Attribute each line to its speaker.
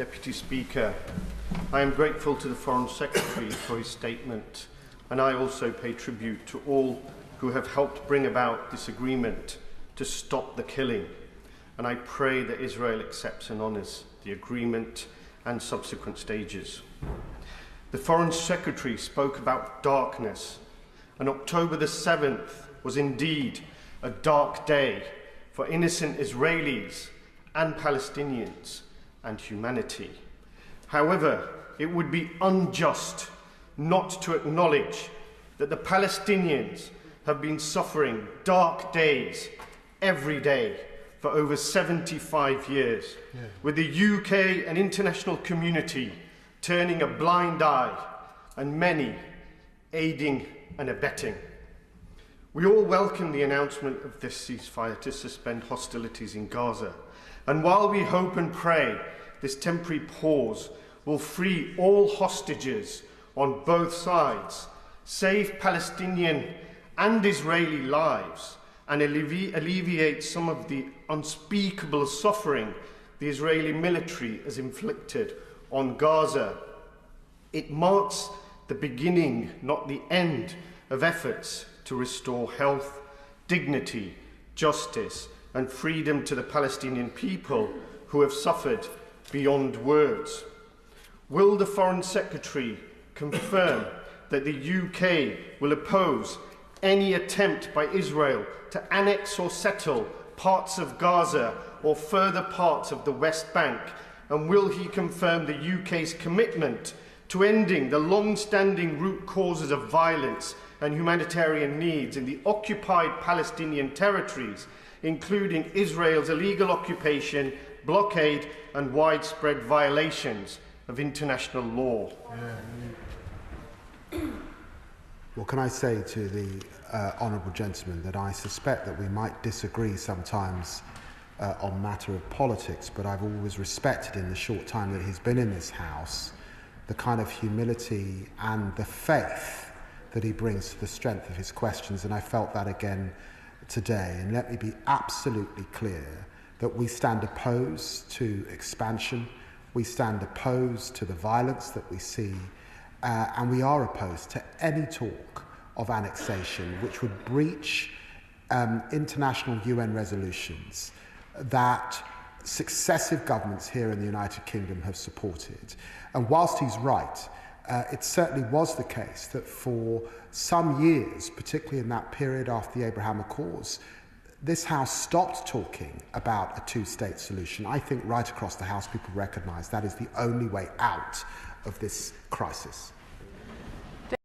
Speaker 1: Deputy Speaker. I am grateful to the Foreign Secretary for his statement, and I also pay tribute to all who have helped bring about this agreement to stop the killing. And I pray that Israel accepts and honours the agreement and subsequent stages. The Foreign Secretary spoke about darkness, and October the 7th was indeed a dark day for innocent Israelis and Palestinians and humanity. However, it would be unjust not to acknowledge that the Palestinians have been suffering dark days every day for over 75 years, with the UK and international community turning a blind eye and many aiding and abetting. We all welcome the announcement of this ceasefire to suspend hostilities in Gaza, and while we hope and pray this temporary pause will free all hostages on both sides, save Palestinian and Israeli lives, and alleviate some of the unspeakable suffering the Israeli military has inflicted on Gaza, it marks the beginning, not the end, of efforts to restore health, dignity, justice, and freedom to the Palestinian people who have suffered beyond words. Will the Foreign Secretary confirm that the UK will oppose any attempt by Israel to annex or settle parts of Gaza or further parts of the West Bank? And will he confirm the UK's commitment to ending the long-standing root causes of violence and humanitarian needs in the occupied Palestinian territories, including Israel's illegal occupation, blockade, and widespread violations of international law?
Speaker 2: Well, can I say to the honourable gentleman that I suspect that we might disagree sometimes on matter of politics, but I've always respected in the short time that he's been in this House the kind of humility and the faith that he brings to the strength of his questions, and I felt that again today. And let me be absolutely clear that we stand opposed to expansion, we stand opposed to the violence that we see, and we are opposed to any talk of annexation which would breach international UN resolutions that successive governments here in the United Kingdom have supported. And whilst he's right, it certainly was the case that for some years, particularly in that period after the Abraham Accords, this House stopped talking about a two-state solution. I think right across the House people recognise that is the only way out of this crisis.